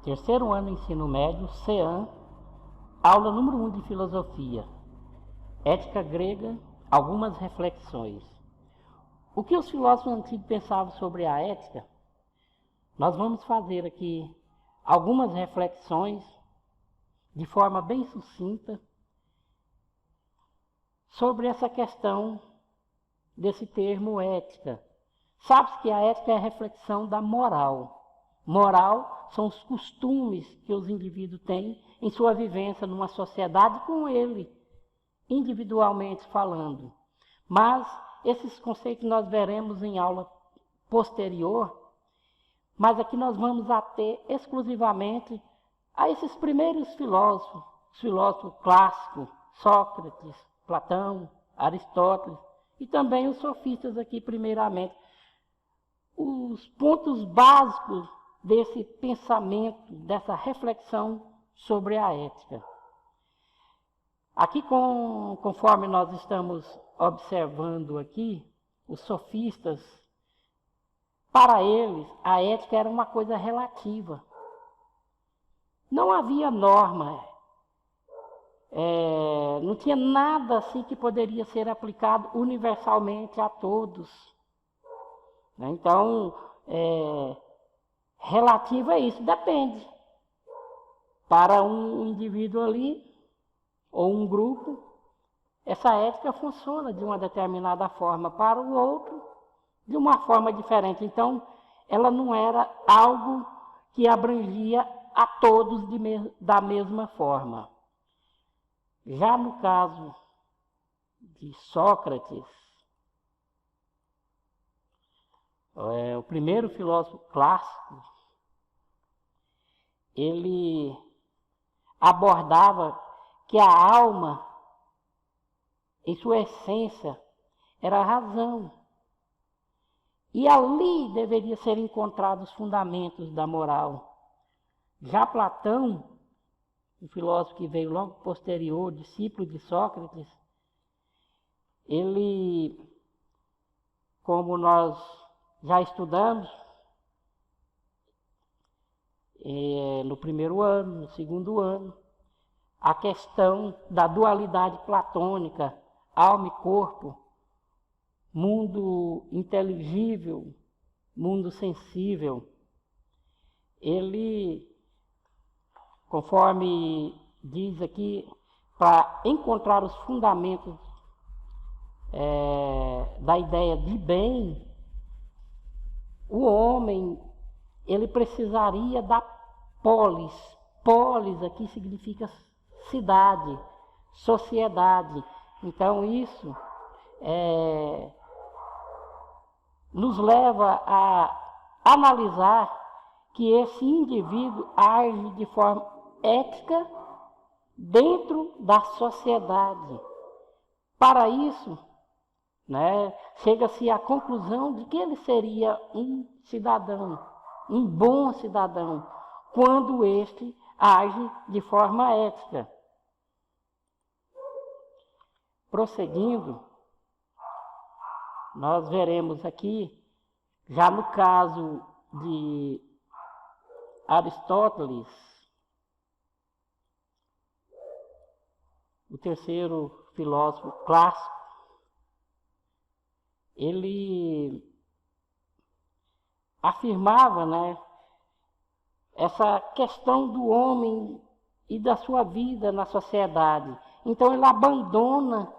Terceiro ano ensino médio, CEAM, aula número 1 de filosofia, ética grega, algumas reflexões. O que os filósofos antigos pensavam sobre a ética? Nós vamos fazer aqui algumas reflexões de forma bem sucinta sobre essa questão desse termo ética. Sabe-se que a ética é a reflexão da moral. Moral são os costumes que os indivíduos têm em sua vivência numa sociedade com ele, individualmente falando. Mas esses conceitos nós veremos em aula posterior, mas aqui nós vamos ater exclusivamente a esses primeiros filósofos, os filósofos clássicos, Sócrates, Platão, Aristóteles, e também os sofistas aqui primeiramente. Os pontos básicos desse pensamento, dessa reflexão sobre a ética. Aqui, conforme nós estamos observando aqui, os sofistas, para eles, a ética era uma coisa relativa. Não havia norma, não tinha nada assim que poderia ser aplicado universalmente a todos. Então, relativo a isso, depende. Para um indivíduo ali, ou um grupo, essa ética funciona de uma determinada forma, para o outro, de uma forma diferente. Então, ela não era algo que abrangia a todos da mesma forma. Já no caso de Sócrates, o primeiro filósofo clássico, ele abordava que a alma, em sua essência, era a razão. E ali deveria ser encontrados os fundamentos da moral. Já Platão, o filósofo que veio logo posterior, discípulo de Sócrates, ele, como nós já estudamos, no primeiro ano, no segundo ano, a questão da dualidade platônica, alma e corpo, mundo inteligível, mundo sensível. Ele, conforme diz aqui, para encontrar os fundamentos da ideia de bem, o homem, ele precisaria da polis. Polis aqui significa cidade, sociedade. Então isso nos leva a analisar que esse indivíduo age de forma ética dentro da sociedade. Para isso, chega-se à conclusão de que ele seria um cidadão, um bom cidadão, quando este age de forma ética. Prosseguindo, nós veremos aqui, já no caso de Aristóteles, o terceiro filósofo clássico, ele afirmava, essa questão do homem e da sua vida na sociedade. Então ele abandona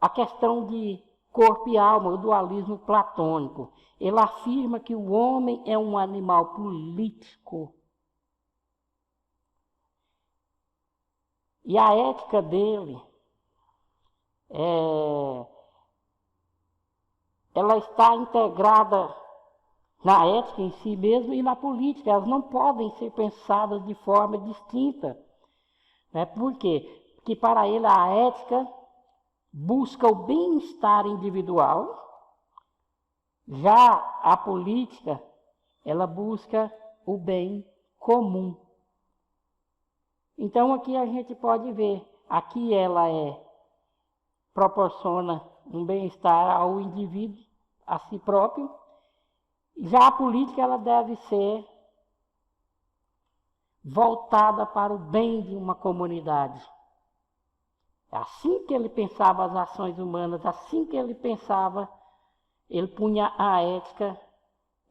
a questão de corpo e alma, o dualismo platônico. Ele afirma que o homem é um animal político. E a ética dele ela está integrada na ética em si mesmo e na política. Elas não podem ser pensadas de forma distinta. Por quê? Porque para ele a ética busca o bem-estar individual, já a política, ela busca o bem comum. Então aqui a gente pode ver, aqui ela proporciona um bem-estar ao indivíduo, a si próprio. Já a política ela deve ser voltada para o bem de uma comunidade. É assim que ele pensava as ações humanas, assim que ele pensava, ele punha a ética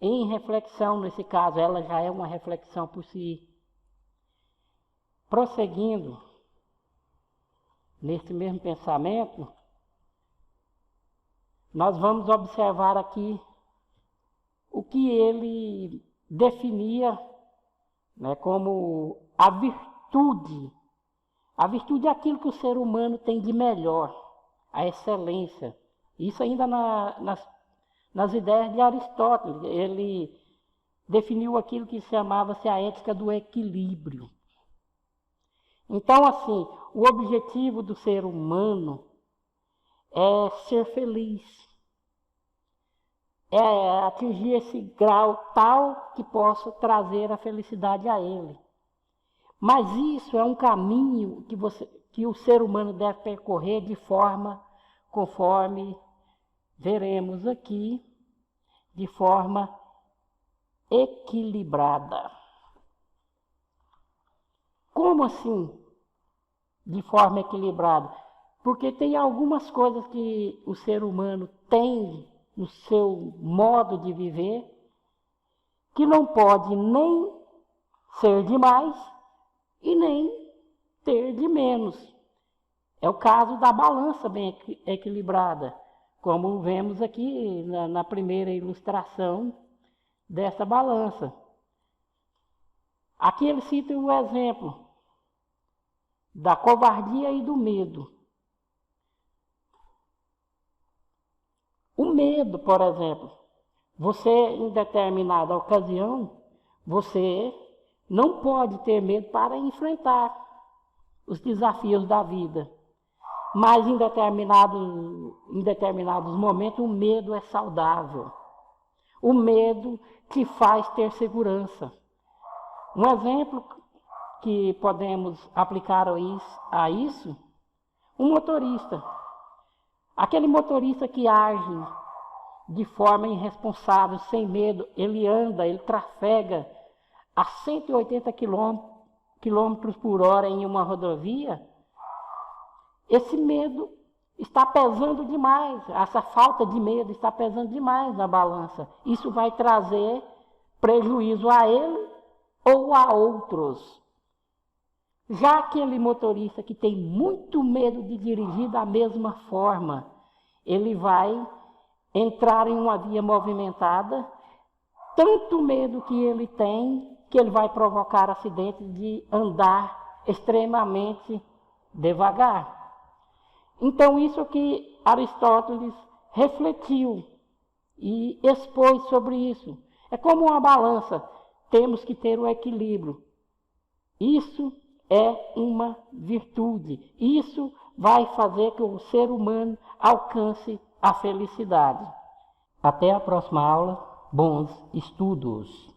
em reflexão, nesse caso, ela já é uma reflexão por si. Prosseguindo, nesse mesmo pensamento, nós vamos observar aqui o que ele definia, né, como a virtude. A virtude é aquilo que o ser humano tem de melhor, a excelência. Isso ainda nas ideias de Aristóteles. Ele definiu aquilo que chamava-se a ética do equilíbrio. Então, assim, o objetivo do ser humano é ser feliz. É atingir esse grau tal que possa trazer a felicidade a ele. Mas isso é um caminho que o ser humano deve percorrer de forma, conforme veremos aqui, de forma equilibrada. Como assim, de forma equilibrada? Porque tem algumas coisas que o ser humano tem no seu modo de viver que não pode nem ser demais e nem ter de menos. É o caso da balança bem equilibrada, como vemos aqui na primeira ilustração dessa balança. Aqui ele cita o exemplo da covardia e do medo. O medo, por exemplo, você em determinada ocasião, você não pode ter medo para enfrentar os desafios da vida. Mas em determinados momentos o medo é saudável. O medo te faz ter segurança. Um exemplo que podemos aplicar a isso, um motorista. Aquele motorista que age de forma irresponsável, sem medo, ele trafega a 180 quilômetros por hora em uma rodovia. Esse medo está pesando demais, essa falta de medo está pesando demais na balança. Isso vai trazer prejuízo a ele ou a outros. Já aquele motorista que tem muito medo de dirigir da mesma forma, ele vai entrar em uma via movimentada, tanto medo que ele tem, que ele vai provocar acidentes de andar extremamente devagar. Então, isso que Aristóteles refletiu e expôs sobre isso. É como uma balança, temos que ter o equilíbrio. Isso é uma virtude. Isso vai fazer que o ser humano alcance a felicidade. Até a próxima aula. Bons estudos!